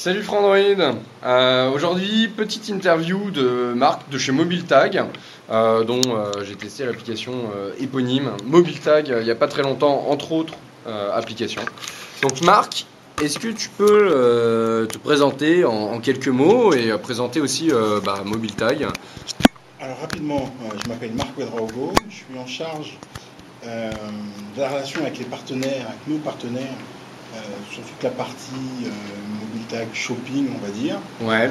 Salut Frandroid. Aujourd'hui, petite interview de Marc de chez MobileTag, dont j'ai testé l'application éponyme MobileTag il n'y a pas très longtemps, entre autres applications. Donc Marc, est-ce que tu peux te présenter en quelques mots et présenter aussi MobileTag? Alors rapidement, je m'appelle Marc Ouedraogo, je suis en charge de la relation avec les partenaires, avec nos partenaires, sur toute la partie MobileTag shopping, on va dire, Ouais.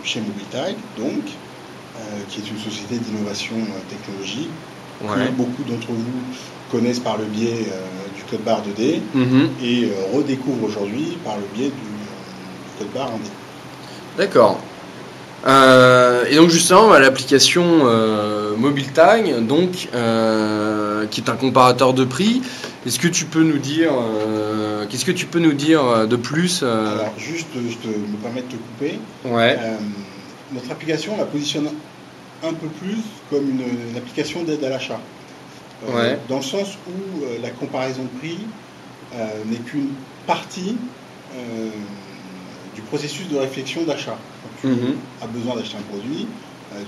chez MobileTag, donc, qui est une société d'innovation technologique Ouais. que beaucoup d'entre vous connaissent par le biais du code barre 2D et redécouvrent aujourd'hui par le biais du code barre 1D. D'accord. Et donc justement, l'application MobileTag, donc, qui est un comparateur de prix, est-ce que tu peux nous dire, qu'est-ce que tu peux nous dire de plus Alors juste, je me permets de te couper. Ouais. Notre application, on la positionne un peu plus comme une application d'aide à l'achat. Ouais. Dans le sens où la comparaison de prix n'est qu'une partie du processus de réflexion d'achat. Quand tu as besoin d'acheter un produit,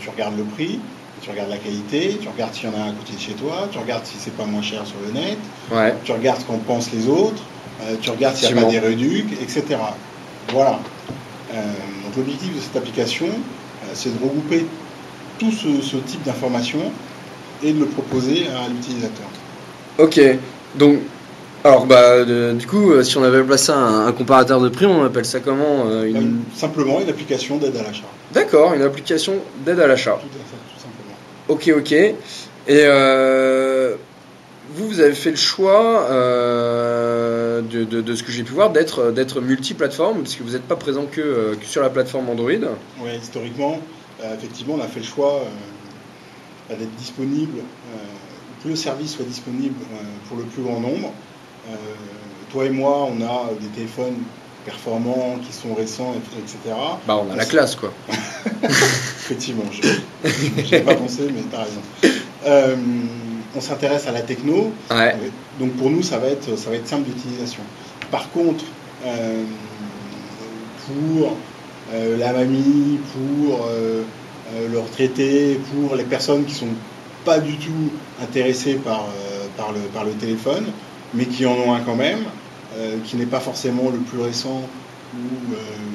tu regardes le prix, tu regardes la qualité, tu regardes s'il y en a un à côté de chez toi, tu regardes si c'est pas moins cher sur le net, Ouais. tu regardes ce qu'en pensent les autres, tu regardes s'il n'y a pas des réducs, etc. Voilà. Donc l'objectif de cette application, c'est de regrouper tout ce type d'informations et de le proposer à l'utilisateur. Ok. Donc, alors du coup, si on avait placé un comparateur de prix, on appelle ça comment Simplement une application d'aide à l'achat. D'accord, une application d'aide à l'achat. Tout simplement. Ok. Et vous avez fait le choix de ce que j'ai pu voir d'être multiplateforme, puisque vous n'êtes pas présent que sur la plateforme Android. Oui, historiquement, effectivement, on a fait le choix d'être disponible, que le service soit disponible pour le plus grand nombre. Toi et moi, on a des téléphones performants qui sont récents, etc. On a la classe, quoi. Effectivement, je n'ai pas pensé, mais tu as raison. On s'intéresse à la techno, ouais. Donc pour nous, ça va être simple d'utilisation. Par contre, pour la mamie, pour le retraité, pour les personnes qui ne sont pas du tout intéressées par le téléphone, mais qui en ont un quand même, qui n'est pas forcément le plus récent ou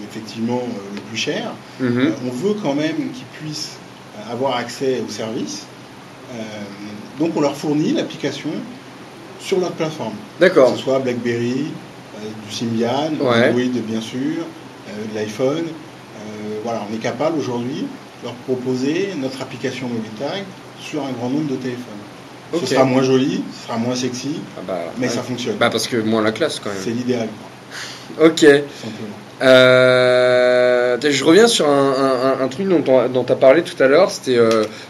effectivement le plus cher, on veut quand même qu'ils puissent avoir accès au service. Donc on leur fournit l'application sur notre plateforme. D'accord. Que ce soit BlackBerry, du Symbian, ouais. Android bien sûr, de l'iPhone. Voilà, on est capable aujourd'hui de leur proposer notre application MobileTag sur un grand nombre de téléphones. Okay. Ce sera moins joli, ce sera moins sexy, mais ça fonctionne. Parce que moins la classe quand même. C'est l'idéal. Ok. Je reviens sur un truc dont tu as parlé tout à l'heure, c'était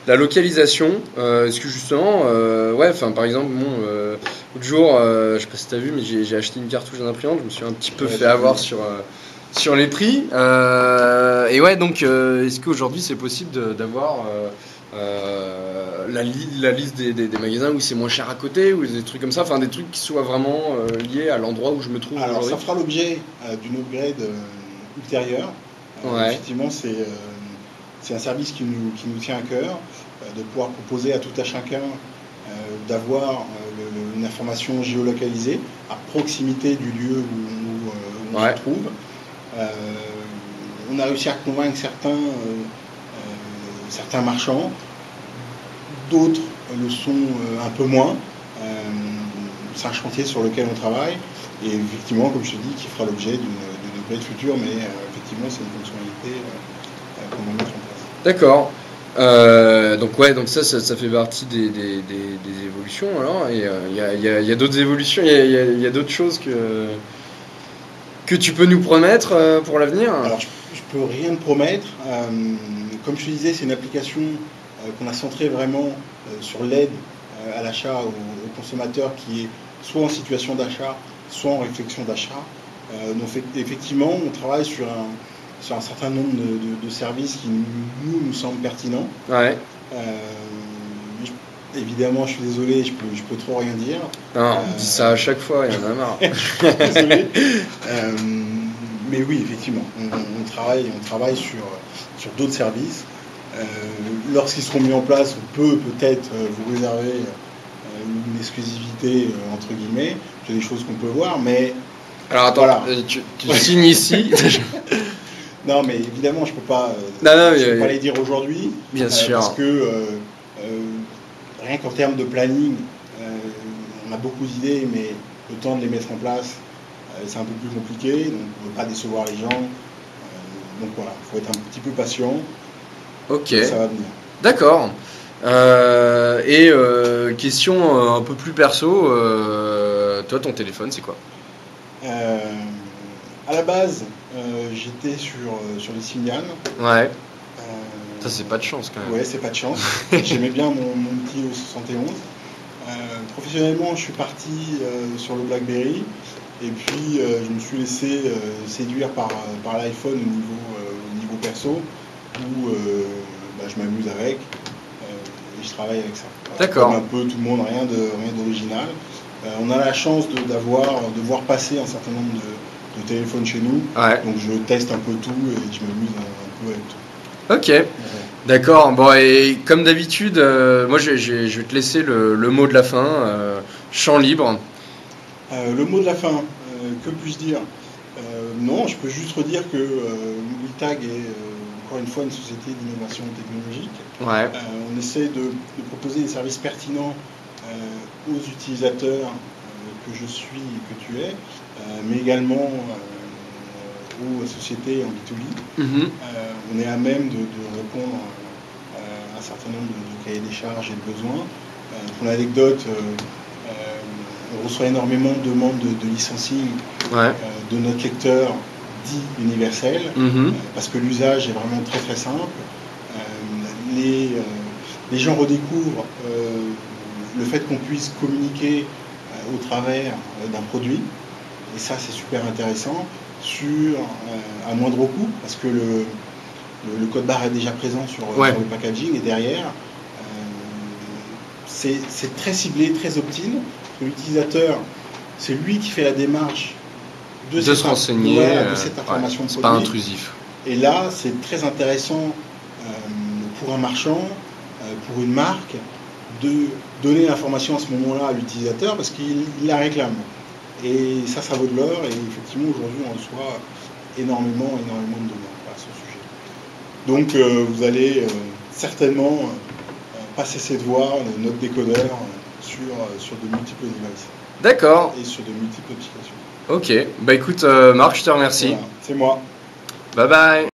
la localisation. Est-ce que justement, par exemple, l'autre jour, je sais pas si tu as vu, mais j'ai acheté une cartouche d'imprimante, je me suis un petit peu fait avoir sur les prix. Et ouais, donc, est-ce qu'aujourd'hui c'est possible d'avoir la liste des magasins où c'est moins cher à côté, ou des trucs comme ça, enfin des trucs qui soient vraiment liés à l'endroit où je me trouve? Alors ça fera l'objet d'une upgrade ultérieure. Ouais. Effectivement, c'est un service qui nous tient à cœur, de pouvoir proposer à tout à chacun d'avoir une information géolocalisée à proximité du lieu où on se trouve. On a réussi à convaincre certains marchands, d'autres le sont un peu moins. C'est un chantier sur lequel on travaille et effectivement, comme je te dis, qui fera l'objet d'une upgrade future, mais effectivement, c'est une fonctionnalité qu'on va mettre en place. D'accord. Donc ça fait partie des évolutions alors. Et il y a d'autres évolutions, il y a d'autres choses que tu peux nous promettre pour l'avenir? Alors je peux rien te promettre. Comme je te disais, c'est une application qu'on a centrée vraiment sur l'aide à l'achat au consommateur qui est soit en situation d'achat, soit en réflexion d'achat. Donc effectivement, on travaille sur un certain nombre de services qui nous semblent pertinents. Ouais. Évidemment, je suis désolé, je peux trop rien dire. Non, on dit ça à chaque fois, il y en a marre. Désolé. Mais oui, effectivement, on travaille sur d'autres services. Lorsqu'ils seront mis en place, on peut peut-être vous réserver une exclusivité entre guillemets. C'est des choses qu'on peut voir, mais Alors attends, voilà. tu signes ici. Non, mais évidemment, je peux pas, je peux pas les dire aujourd'hui. Bien sûr. Parce que rien qu'en termes de planning, on a beaucoup d'idées, mais le temps de les mettre en place, c'est un peu plus compliqué. Donc, on ne veut pas décevoir les gens. Donc voilà, il faut être un petit peu patient. Ok. Ça va venir. D'accord. Question un peu plus perso. Toi, ton téléphone, c'est quoi? À la base, j'étais sur les Symbian. Ouais. Ça, c'est pas de chance quand même. Ouais, c'est pas de chance. J'aimais bien mon petit O71. Professionnellement, je suis parti sur le BlackBerry. Et puis, je me suis laissé séduire par l'iPhone au niveau perso, où je m'amuse avec et je travaille avec ça. D'accord. Comme un peu tout le monde, rien d'original. On a la chance de voir passer un certain nombre de téléphones chez nous. Ouais. Donc, je teste un peu tout et je m'amuse un peu avec tout. Ok. Ouais. D'accord. Bon, et comme d'habitude, moi, je vais te laisser le mot de la fin. Champ libre. Le mot de la fin, que puis-je dire? Non, je peux juste redire que Mobilitag est encore une fois une société d'innovation technologique. Ouais. On essaie de proposer des services pertinents aux utilisateurs que je suis et que tu es, mais également aux sociétés en B2B. On est à même de répondre à un certain nombre de cahiers des charges et de besoins. Pour l'anecdote, on reçoit énormément de demandes de licensing de notre lecteur dit universel, parce que l'usage est vraiment très très simple. Les gens redécouvrent le fait qu'on puisse communiquer au travers d'un produit, et ça c'est super intéressant, à moindre coût, parce que le code barre est déjà présent sur le packaging, et derrière c'est très ciblé, très opt-in. L'utilisateur, c'est lui qui fait la démarche de se renseigner, de cette information de c'est produit. pas intrusif. Et là, c'est très intéressant pour un marchand, pour une marque, de donner l'information à ce moment-là à l'utilisateur parce qu'il la réclame. Et ça vaut de l'or. Et effectivement, aujourd'hui, on reçoit énormément de demandes à ce sujet. Donc, vous allez certainement pas cesser de voir notre décodeur sur de multiples devices. D'accord. Et sur de multiples applications. Ok. Bah écoute, Marc, je te remercie. Voilà, c'est moi. Bye bye.